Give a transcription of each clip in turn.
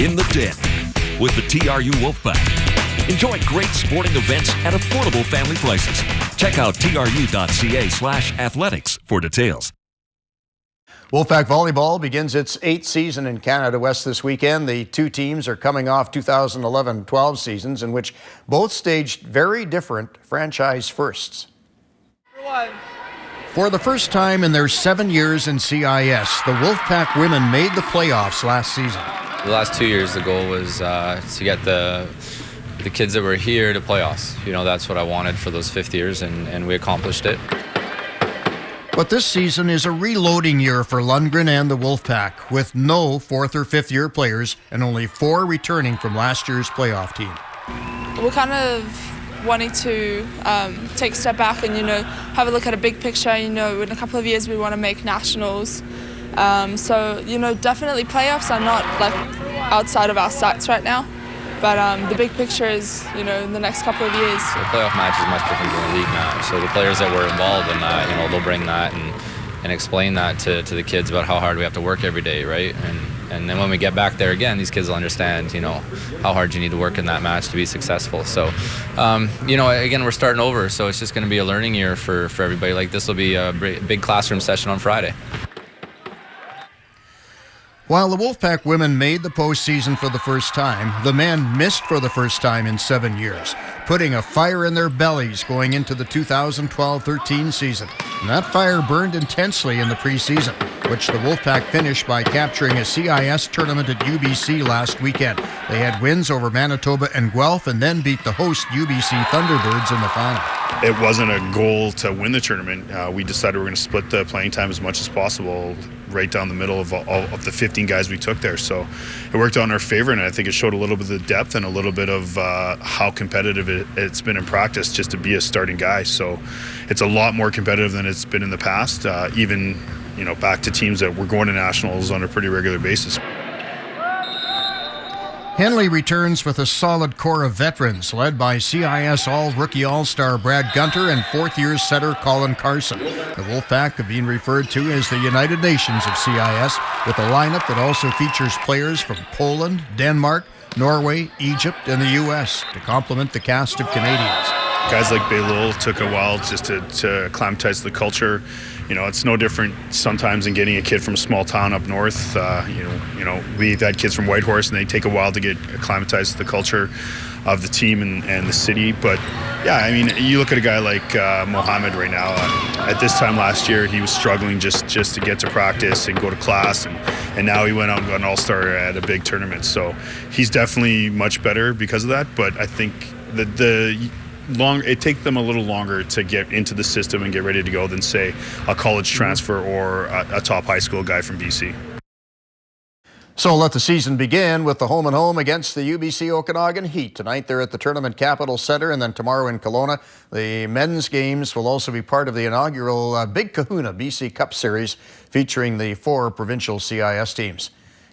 in the Den with the TRU Wolfpack. Enjoy great sporting events at affordable family prices. Check out tru.ca/athletics for details. Wolfpack Volleyball begins its 8th season in Canada West this weekend. The two teams are coming off 2011-12 seasons in which both staged very different franchise firsts. For the first time in their 7 years in CIS, the Wolfpack women made the playoffs last season. The last 2 years, the goal was to get the kids that were here to playoffs. You know, that's what I wanted for those 5th years, and we accomplished it. But this season is a reloading year for Lundgren and the Wolfpack, with no 4th or 5th year players and only 4 returning from last year's playoff team. We're kind of wanting to take a step back and, have a look at a big picture. In a couple of years we want to make nationals. So, definitely playoffs are not outside of our sights right now. But the big picture is, in the next couple of years. The playoff match is much different than the league match. So the players that were involved in that, they'll bring that and explain that to the kids about how hard we have to work every day, right? And then when we get back there again, these kids will understand, how hard you need to work in that match to be successful. So, again, we're starting over, so it's just going to be a learning year for everybody. Like, this will be a big classroom session on Friday. While the Wolfpack women made the postseason for the first time, the men missed for the first time in 7 years, putting a fire in their bellies going into the 2012-13 season. And that fire burned intensely in the preseason, which the Wolfpack finished by capturing a CIS tournament at UBC last weekend. They had wins over Manitoba and Guelph and then beat the host UBC Thunderbirds in the final. It wasn't a goal to win the tournament. We decided we were going to split the playing time as much as possible, right down the middle of the 15 guys we took there. So it worked out in our favor, and I think it showed a little bit of the depth and a little bit of how competitive it's been in practice just to be a starting guy. So it's a lot more competitive than it's been in the past, even back to teams that were going to nationals on a pretty regular basis. Henley returns with a solid core of veterans led by CIS All-Rookie All-Star Brad Gunter and 4th-year setter Colin Carson. The Wolfpack have been referred to as the United Nations of CIS, with a lineup that also features players from Poland, Denmark, Norway, Egypt, and the U.S. to complement the cast of Canadians. Guys like Baylul took a while just to acclimatize to the culture. It's no different sometimes than getting a kid from a small town up north. We've had kids from Whitehorse, and they take a while to get acclimatized to the culture of the team and the city. But yeah, you look at a guy like Mohammed right now. At this time last year, he was struggling just to get to practice and go to class, and now he went out and got an all-star at a big tournament. So he's definitely much better because of that. But I think that it takes them a little longer to get into the system and get ready to go than, say, a college transfer or a top high school guy from BC. So let the season begin with the home-and-home against the UBC Okanagan Heat. Tonight they're at the Tournament Capital Center, and then tomorrow in Kelowna. The men's games will also be part of the inaugural Big Kahuna BC Cup Series featuring the 4 provincial CIS teams.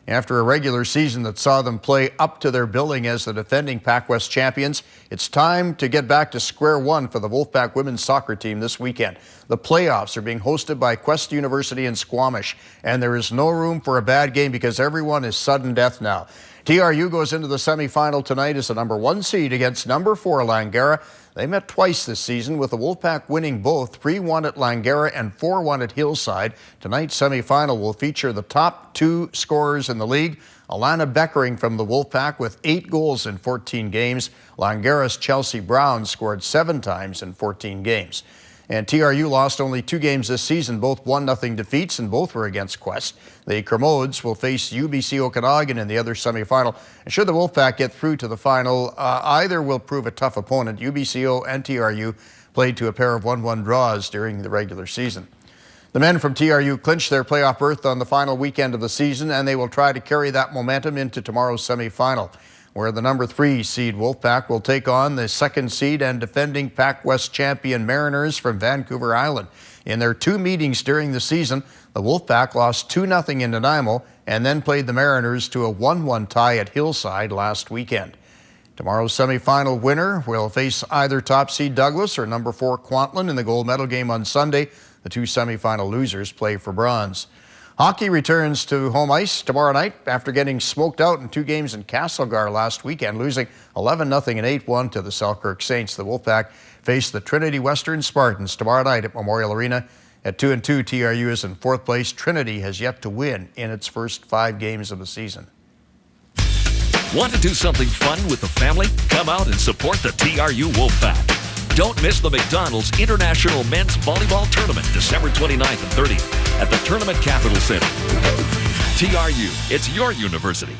After a regular season that saw them play up to their billing as the defending Pac West champions, it's time to get back to square one for the Wolfpack women's soccer team this weekend. The playoffs are being hosted by Quest University in Squamish, and there is no room for a bad game because everyone is sudden death now. TRU goes into the semifinal tonight as the number 1 seed against number 4 Langara. They met twice this season, with the Wolfpack winning both 3-1 at Langara and 4-1 at Hillside. Tonight's semifinal will feature the top 2 scorers in the league. Alana Beckering from the Wolfpack with 8 goals in 14 games. Langara's Chelsea Brown scored 7 times in 14 games. And TRU lost only 2 games this season, both 1-0 defeats, and both were against Quest. The Kermodes will face UBC Okanagan in the other semifinal. And should the Wolfpack get through to the final, either will prove a tough opponent. UBCO and TRU played to a pair of 1-1 draws during the regular season. The men from TRU clinched their playoff berth on the final weekend of the season, and they will try to carry that momentum into tomorrow's semifinal, where the number 3 seed Wolfpack will take on the 2nd seed and defending Pac West champion Mariners from Vancouver Island. In their 2 meetings during the season, the Wolfpack lost 2-0 in Nanaimo and then played the Mariners to a 1-1 tie at Hillside last weekend. Tomorrow's semifinal winner will face either top seed Douglas or number 4 Kwantlen in the gold medal game on Sunday. The 2 semifinal losers play for bronze. Hockey returns to home ice tomorrow night after getting smoked out in 2 games in Castlegar last weekend, losing 11-0 and 8-1 to the Selkirk Saints. The Wolfpack face the Trinity Western Spartans tomorrow night at Memorial Arena. At 2-2, TRU is in 4th place. Trinity has yet to win in its first 5 games of the season. Want to do something fun with the family? Come out and support the TRU Wolfpack. Don't miss the McDonald's International Men's Volleyball Tournament, December 29th and 30th at the Tournament Capital Center. TRU, it's your university.